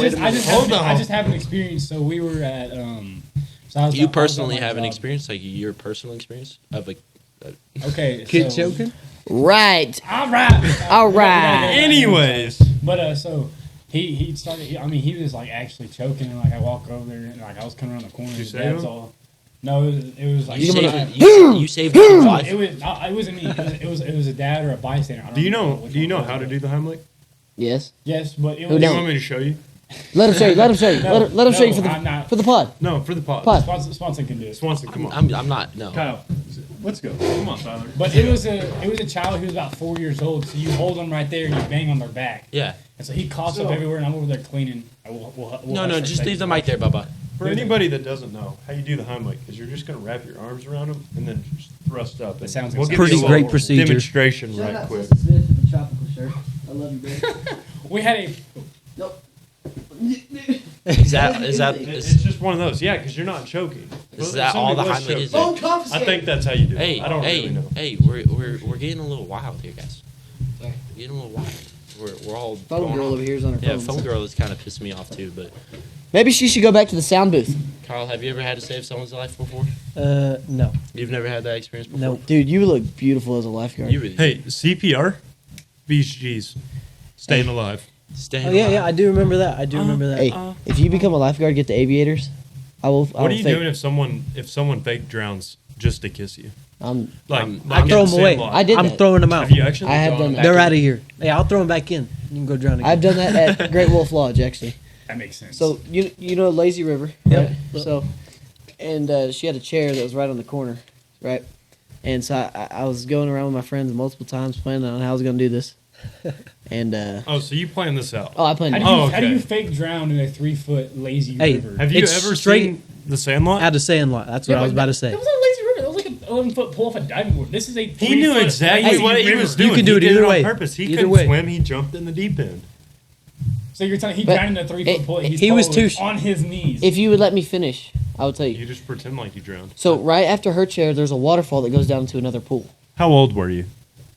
Hold on. just have an experience. So we were at so I was- I You was at personally my have an job. experience, like your personal experience of like. Okay, Kid so, choking? Right. All right. All right. Anyways, But so he started. He was like actually choking, and like I walk over there, and like I was coming around the corner. Did you his save dad's him? all. No, it was like You gonna- saved, you saved his life. It wasn't me. It was a dad or a bystander. I don't do you remember know which do you one know it was, how to but- do the Heimlich? Yes. Yes, but it Who was. Do you don't? want me to show you? Let him show you. Let him show you. No, let him show you no, I'm for not. the pod. No, for the pod. Pod. Swanson can do it. Swanson, come on. I'm not. No. Kyle, let's go. Come on, Tyler. But it was a child who was about 4 years old. So you hold them right there and you bang on their back. Yeah. And so he coughs So- up everywhere, and I'm over there cleaning. We'll No, hush for just a leave the second. mic there, Bubba. For anybody that doesn't know how you do the Heimlich, is you're just going to wrap your arms around them and then just thrust up. That sounds We'll give Pretty you a great little procedure. Demonstration right quick. Smith with the tropical shirt. I love you, bro. We had a. Nope. Is that It's just one of those. Yeah, because you're not choking. Is that all the Somebody was Heimlich is? choking. Phone confiscate. I think that's how you do Hey, it. I don't hey, really know. hey, we're getting a little wild here, guys. Sorry. We're getting a little wild. We're all Phone going girl off. over here is on her Yeah, phone. phone girl is kind of pissing me off too. But Maybe she should go back to the sound booth. Kyle, have you ever had to save someone's life before? No. You've never had that experience before. Nope. Dude, you look beautiful as a lifeguard. You really Hey, CPR, BGs, staying alive. staying Oh yeah, alive. yeah. I do remember that. I do remember that. Hey, if you become a lifeguard, get the aviators. I will. What are you doing if someone fake drowns just to kiss you? I'm, Like, I'm- like I throw in them away. Sandlot. I did I'm that. throwing them out. Have you actually? I have Throw 'em done that. back They're in. out of here. Hey, I'll throw them back in. You can go drown again. I've done that at Great Wolf Lodge, actually. That makes sense. So you know Lazy River, Yep. right? So, and she had a chair that was right on the corner, right? And so I was going around with my friends multiple times planning on how I was going to do this. And Oh, so you planned this out? I planned. how do okay. you fake drown in a 3-foot lazy Hey, river? Have you It's ever straight- seen The Sandlot? Out of Sandlot. That's what I was about to say. It was a lazy river. That was like an 11-foot pull off a diving board. This is a. He knew 3-foot exactly lazy what he river. was doing. You can do He it did either on way. purpose. He Either couldn't way. swim. He jumped in the deep end. So you're telling he But drowned in a 3-foot pool. He's he was probably too on his knees. If you would let me finish, I will tell you. You just pretend like you drowned. So right after her chair, there's a waterfall that goes down to another pool. How old were you?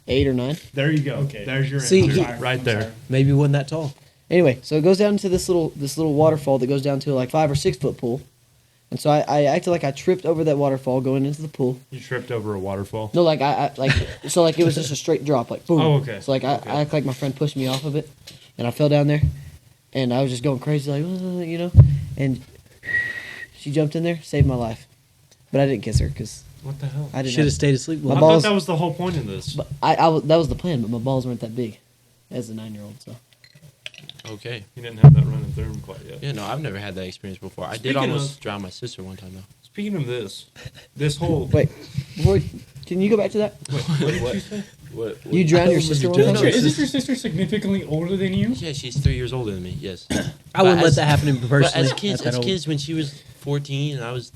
8 or 9. There you go. Okay. There's your See, answer. he- right there. Maybe it wasn't that tall. Anyway, so it goes down to this little waterfall that goes down to like 5 or 6 foot pool. And so I acted like I tripped over that waterfall going into the pool. You tripped over a waterfall. No, like I like so like it was just a straight drop, like boom. Oh, okay. So like I act like my friend pushed me off of it, and I fell down there, and I was just going crazy, like you know, and she jumped in there, saved my life, but I didn't kiss her because What the hell? I didn't. Should have Have, stayed asleep. My I Well, balls- thought that was the whole point of this. but that was the plan, but my balls weren't that big, as a 9-year-old. So Okay. You didn't have that running through him quite yet. Yeah, no, I've never had that experience before. I did Speaking almost of- drown my sister one time though. Speaking of this whole wait, before, can you go back to that? what did you say? What? You drowned your sister one time. Isn't your sister significantly older than you? Yeah, she's 3 years older than me. Yes. I wouldn't But let that happen to me But personally. as kids, at that old. when she was 14 and I was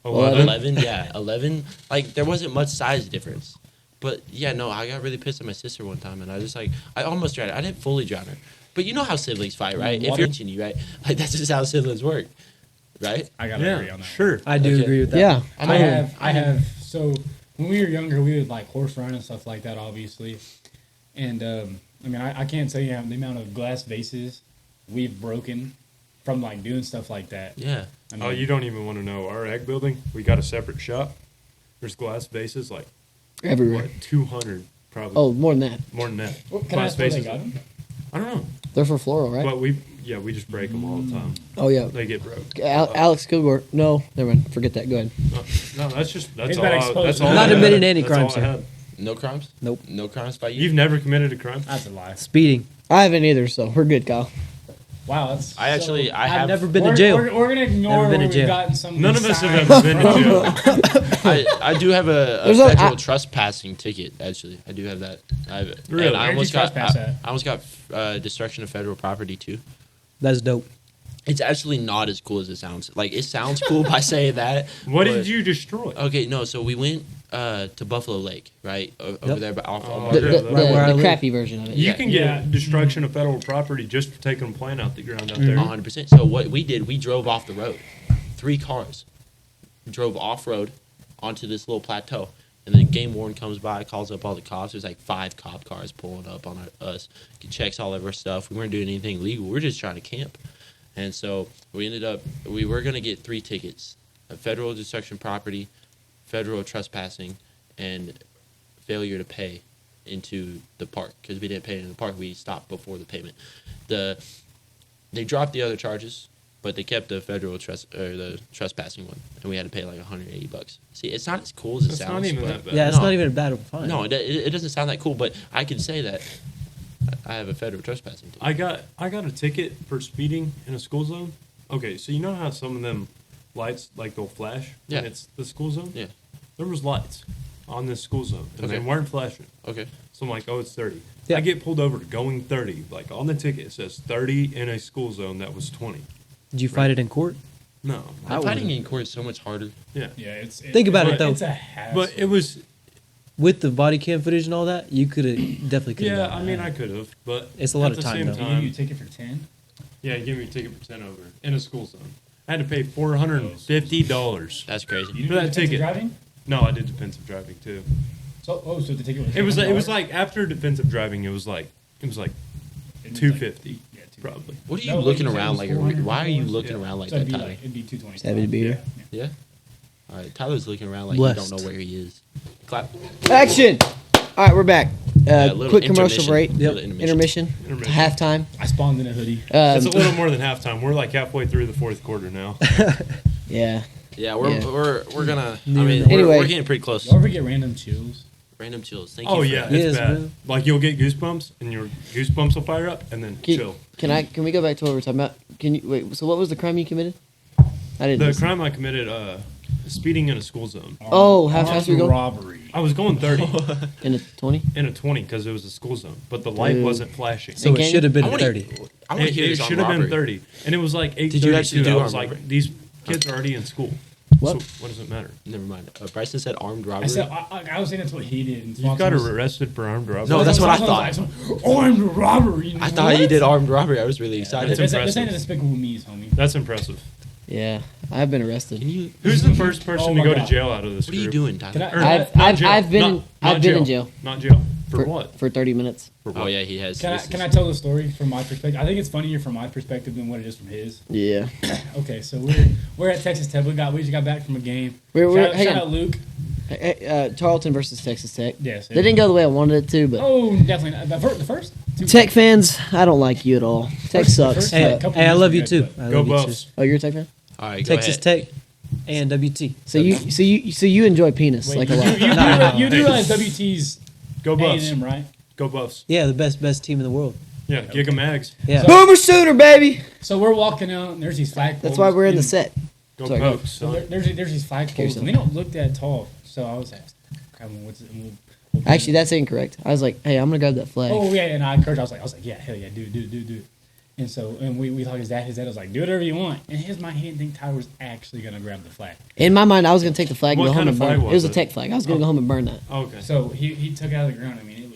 11? 11, yeah, 11. Like there wasn't much size difference. But yeah, no, I got really pissed at my sister one time, and I almost drowned her. I didn't fully drown her, but you know how siblings fight, right? If you're teaching you, right? Like that's just how siblings work, right? I gotta agree on that. sure. I do Okay. agree with that. Yeah, I have. So when we were younger, we would like horse run and stuff like that, obviously. And I mean, I can't tell you the amount of glass vases we've broken from like doing stuff like that. Yeah. I mean, Oh, you don't even want to know. Our egg building, we got a separate shop. There's glass vases, like everywhere. what, 200 probably. Oh, more than that. More than that. Well, can I glass ask where they vases. got 'em? I don't know, They're for floral, right? but we just break them all the time. Oh yeah. They get broke. Alex Kilgore. No, never mind. Forget that. Go ahead. No, that's He's all. been exposed. That's all. Not I admitting had. any That's crimes all I here. had. No crimes. Nope. No crimes by you. You've never committed a crime. That's a lie. Speeding. I haven't either, so we're good, Kyle. Wow, that's. I actually, so, I I've have never been to we're, jail. We're gonna ignore Never been where to we've jail. gotten some. None of us have signs ever been to from. jail. I do have a There's a- federal I- trespassing ticket. Actually, I do have that. Really? And I Where'd almost you got. trespass at? I almost got destruction of federal property too. That's dope. It's actually not as cool as it sounds. Like it sounds cool by saying that. What but- did you destroy? Okay, no. So we went to Buffalo Lake, right over Yep. there, but off. Oh, The, yeah, the, that- Right where I the live. crappy version of it. You Yeah. can get Yeah. destruction of federal property just for taking a plant out the ground out there. 100%. So what we did, we drove off the road. 3 cars drove off road onto this little plateau, and then game warden comes by, calls up all the cops. There's like 5 cop cars pulling up on us. He checks all of our stuff. We weren't doing anything illegal. We're just trying to camp. And so we were going to get 3 tickets: a federal destruction property, federal trespassing, and failure to pay into the park. Because we didn't pay into the park, we stopped before the payment. They dropped the other charges, but they kept the federal the trespassing one, and we had to pay like $180. See, it's not as cool as it It's sounds. not even but- that bad. Yeah, it's No. not even a bad fine. No, it doesn't sound that cool, but I can say that I have a federal trespassing ticket. I got a ticket for speeding in a school zone. Okay, so you know how some of them lights like they'll flash Yeah. when it's the school zone? Yeah. There was lights on this school zone and they Okay. weren't flashing. Okay. So I'm like, oh, it's 30. Yeah. I get pulled over going 30. Like on the ticket it says 30 in a school zone that was 20. Did you fight it in court? No. I Fighting wouldn't. in court is so much harder. Yeah. Yeah, Think about it, though. It's a hassle. But it was With the body cam footage and all that, you could have definitely could have. yeah, I mean I could have, but It's a lot at of the time, same though. They give you a time, ticket for 10. yeah, he gave me a ticket for 10 over in a school zone. I had to pay $450 That's crazy. You For didn't that do defensive ticket. driving? No, I did defensive driving too. So the ticket was. It was like after defensive driving, it was like $250 Yeah, probably. What are you No, looking you said it around was like? 400 Why are you dollars? looking Yeah. around like So it'd that, be Tyler? like it'd be 220. Happy to be here. Yeah. All right, Tyler's looking around like Blessed. he don't know where he is. Clap. Action! All right, we're back. Little Quick commercial intermission. break. Little Intermission. Intermission. Halftime. I spawned in a hoodie. It's a little more than halftime. We're like halfway through the fourth quarter now. Yeah. Yeah, we're Yeah. we're gonna. I Near mean, the- Anyway. we're getting pretty close. Y'all ever get random chills? Random chills. Thank you. Oh for yeah, that. it's Yes, bad. bro. Like you'll get goosebumps, and your goosebumps will fire up, and then chill. Can we go back to what we were talking about? Can you wait? So what was the crime you committed? I didn't. The listen. crime I committed, speeding in a school zone. Oh, how fast were you going? Robbery. I was going 30 In a 20. in a 20 because it was a school zone, but the light Dude. wasn't flashing. So And it can- should have been I a wanna- 30. I want to hear It this on should have been robbery. 30, and it was like 8:32. Did you actually do I was armed like, robbery? these kids are already in school. What? So what does it matter? Never mind. Bryson said armed robbery. I said I was saying that's what he did. And You got Swanson was- arrested for armed robbery. No, that's what I thought. Armed robbery. I thought you did armed robbery. I was really excited. That's This ain't impressive. a despicable me's, homie. That's impressive. Yeah, I've been arrested. Can you? Who's the first person Oh to my go God. to jail out of this What are you group? doing, Tyler? Can I- Or I've not jail. I've been Not- in not I've been in jail Not jail. For what? for 30 minutes. Oh yeah, he has. Can I, This can is- I tell the story from my perspective? I think it's funnier from my perspective than what it is from his. Yeah. Okay, so we're at Texas Tech. We just got back from a game. Hang Shout on. out Luke. Tarleton versus Texas Tech. Yes. They didn't go the way I wanted it to, but Oh, definitely not. The first two. Tech fans, I don't like you at all. Tech First- sucks. first- Hey, couple hey, I years love ago, you too. but- I Go love you too. Buffs. Oh, you're a Tech fan? All right, go Texas ahead. Tech and WT. So you enjoy penis Wait, like you, a lot. you do realize WT's Go Buffs. A&M, right? Go Buffs. Yeah, the best team in the world. Yeah, Giga Mags. Yeah. Boomer Sooner, baby. So we're walking out, and there's these flagpoles. That's why we're in the and- set. Go Sorry, go. Pokes. So son. there's these flagpoles, and they don't look that tall. So I was like, what's it? We'll Actually, that's incorrect. I was like, hey, I'm gonna grab that flag. Oh yeah, and I encouraged. I was like, yeah, hell yeah, do it. And so, and we talked his dad. His dad was like, do whatever you want. And his mind, he didn't think Tyler was actually gonna grab the flag. In my mind, I was gonna take the flag and What go home kind and of burn. flag It was a was Tech it? flag. I was gonna go home and burn that. Okay. So he took it out of the ground. I mean,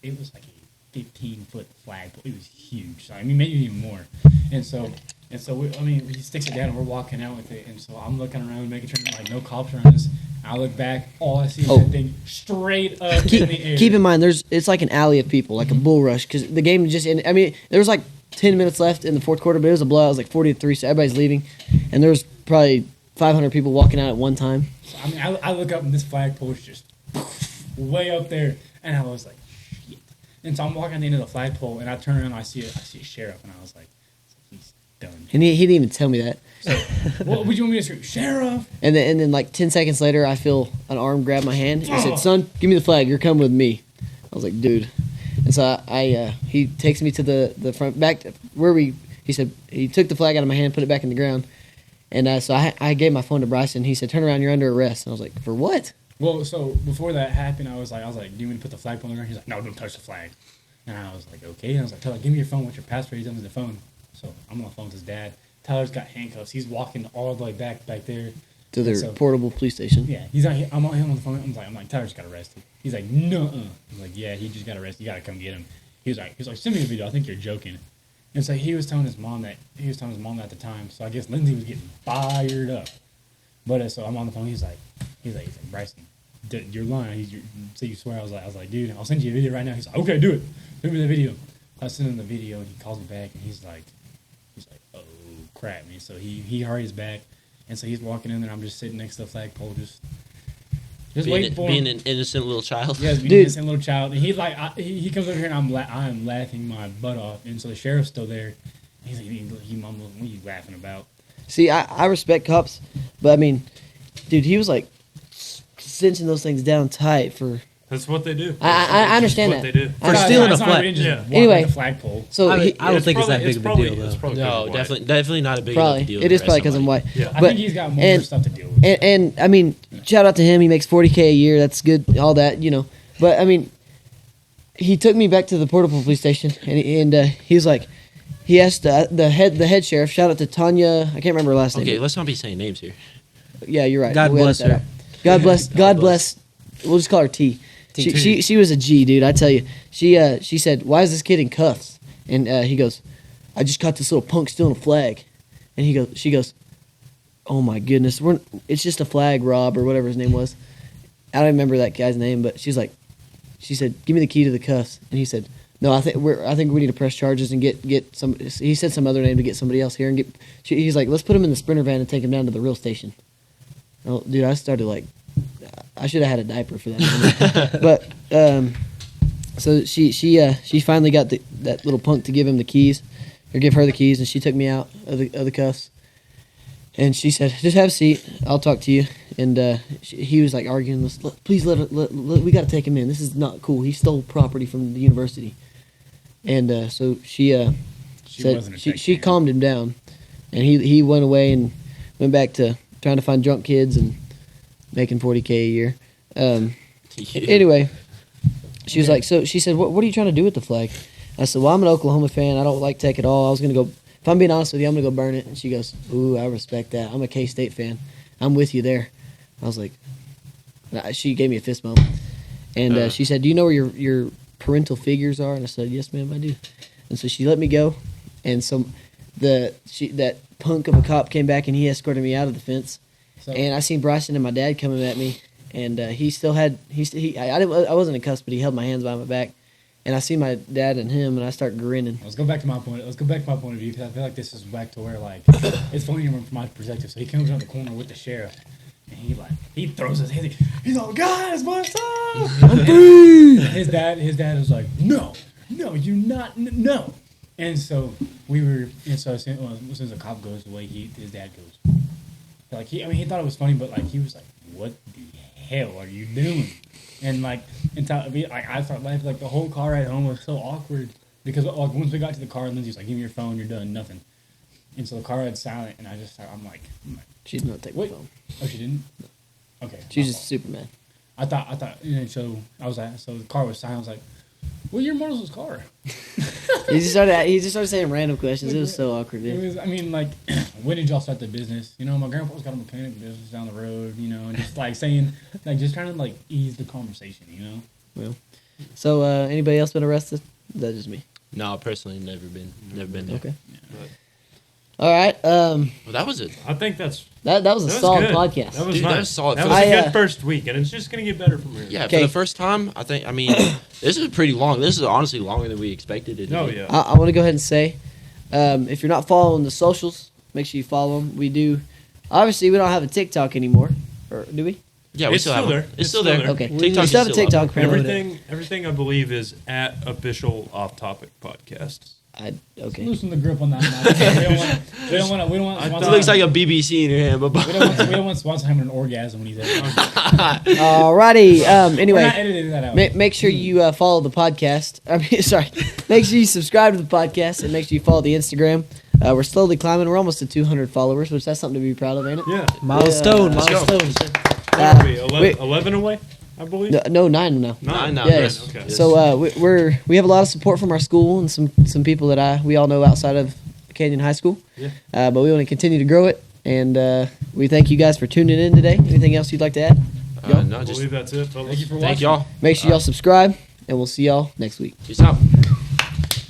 it was like a 15-foot flagpole. It was huge. So, I mean, maybe even more. And so he sticks it down, and we're walking out with it. And so I'm looking around, making sure like no cops around us. I look back, all I see is that thing straight up in the air. Keep in mind, it's like an alley of people, like a bull rush, because the game just ended. I mean, there was like 10 minutes left in the fourth quarter, but it was a blowout. It was like 40-3, so everybody's leaving, and there was probably 500 people walking out at one time. So, I mean, I look up and this flagpole is just way up there, and I was like, shit. And so I'm walking at the end of the flagpole, and I turn around, and I see a sheriff, and I was like, he's done. And he didn't even tell me that. So, what would you want me to scream? Sheriff? And then like 10 seconds later, I feel an arm grab my hand. He said, "Son, give me the flag. You're coming with me." I was like, "Dude." And so he takes me to the front back to where he said he took the flag out of my hand, put it back in the ground. And so I gave my phone to Bryson. He said, "Turn around, you're under arrest." And I was like, "For what?" Well, so before that happened, I was like, do you want me to put the flagpole on the ground? He's like, no, don't touch the flag. And I was like, okay. And I was like, Tyler, give me your phone. What's your password? He's on the phone. So I'm on the phone with his dad. Tyler's got handcuffs. He's walking all the way back there. To their So- portable police station. Yeah, I'm on him on the phone. I'm like, Tyler just got arrested. He's like, no. I'm like, yeah, he just got arrested. You gotta come get him. He was like, send me the video. I think you're joking. And so he was telling his mom that at the time. So I guess Lindsay was getting fired up. But so I'm on the phone. He's like, Bryson, you're lying. So you swear? I was like, dude, I'll send you a video right now. He's like, okay, do it. Send me the video. I sent him the video, and he calls me back, and he's like, oh crap, man. So he hurries back, and so he's walking in there. I'm just sitting next to the flagpole, just waiting for being him. an innocent little child. Yeah, being Dude. an innocent little child. And he comes over here, and I'm laughing my butt off. And so the sheriff's still there. He's like, he mumbles, what are you laughing about? See, I respect cops, but I mean, dude, he was like cinching those things down tight for. That's what they do. I understand That's that. what they do. I know, stealing It's a not flag. even just Yeah. walking Anyway. the flagpole. So I he, don't think it's that big of a deal, It's though. probably No, white. definitely not a big probably enough deal. it to is probably arrest because I'm somebody. white. Yeah. I But- think he's got more and- stuff to deal with. And I mean, shout out to him. He makes $40K a year. That's good. All that, you know. But I mean, he took me back to the portable police station, and he was like, he asked the head sheriff. Shout out to Tanya. I can't remember her last Okay, name. let's not be saying names here. Yeah, you're right. God We'll bless edit that her. out. God bless. God bless. We'll just call her T. She was a G, dude. I tell you. She said, "Why is this kid in cuffs?" And he goes, "I just caught this little punk stealing a flag." And she goes, "Oh my goodness, it's just a flag, Rob, or whatever his name was." I don't remember that guy's name, but she said, "Give me the key to the cuffs." And he said, "No, I think we need to press charges and get some." He said some other name to get somebody else here and get. He's like, "Let's put him in the Sprinter van and take him down to the real station." Oh, dude, I started like, I should have had a diaper for that. But so she finally got that little punk to give him the keys, or give her the keys, and she took me out of the cuffs. And she said, "Just have a seat. I'll talk to you." And he was like arguing, "Please let we got to take him in. This is not cool. He stole property from the university." And so she wasn't a said tech she fan. calmed him down, and he went away and went back to trying to find drunk kids and making $40K a year. Anyway, she was like, so she said, what are you trying to do with the flag? I said, well, I'm an Oklahoma fan. I don't like Tech at all. I was going to go, if I'm being honest with you, I'm going to go burn it. And she goes, ooh, I respect that. I'm a K-State fan. I'm with you there. I was like, she gave me a fist bump. And she said, do you know where your parental figures are? And I said, yes, ma'am, I do. And so she let me go. And so that punk of a cop came back and he escorted me out of the fence. So, And I seen Bryson and my dad coming at me, and he still had I wasn't in cuffs, but he held my hands behind my back, and I see my dad and him, and I start grinning. let's go back to my point. Let's go back to my point of view because I feel like this is back to where like it's funny from my perspective. So he comes around the corner with the sheriff, and he throws his hands. He's like, guys, what's up? I'm free. His dad was like, no, you're not, no. And so as soon as the cop goes away, his dad goes. Like he thought it was funny, but like he was like, "What the hell are you doing?" And like, I started laughing. Like the whole car ride home was so awkward because like once we got to the car, Lindsay was like, "Give me your phone, you're done, nothing." And so the car ride's silent, and I'm like, She's not taking my wait. phone. Oh, she didn't. Okay, She's just Superman. I thought. And so I was like, so the car was silent. I was like, "What year model is this car?" He just started saying random questions. It was so awkward, It dude. was, I mean, like, when did y'all start the business? You know, my grandpa's got a mechanic business down the road, you know, and just like saying, like, just trying to like ease the conversation, you know? So anybody else been arrested? That's just me. No, personally, never been there. Okay. But- All right. Well, that was it. I think that That was a solid good. podcast. That was Dude, nice. that was solid. That was I, a good first week, and it's just gonna get better from here. Yeah, Okay. for the first time, I mean, this is pretty long. This is honestly longer than we expected it to Oh be. yeah. I want to go ahead and say, if you're not following the socials, make sure you follow them. We do. Obviously, we don't have a TikTok anymore, or do we? Yeah, we It's still still have there. it. It's still there. Okay. TikTok's We still have a still up. TikTok. Promote it. Everything I believe is at official off topic podcast. Okay. Loosen the grip on that. We don't want It looks like a BBC in your hand, but we don't want Swanson having an orgasm when he's editing. Alrighty. We're not Anyway, editing that out. make sure you follow the podcast. I mean, sorry. Make sure you subscribe to the podcast and make sure you follow the Instagram. We're slowly climbing. We're almost at 200 followers, which that's something to be proud of, ain't it? Yeah. Milestone. Let's go. What are we, 11, wait. 11 away, I believe. No, 9 now. Nine now. Yeah. Yes. Okay. Yes. So we have a lot of support from our school and some people that we all know outside of Canyon High School. Yeah. But we want to continue to grow it, and we thank you guys for tuning in today. Anything else you'd like to add? No, I just believe that's it, fellas. Thank you for thank watching. y'all. Make sure y'all subscribe, and we'll see y'all next week. Peace out.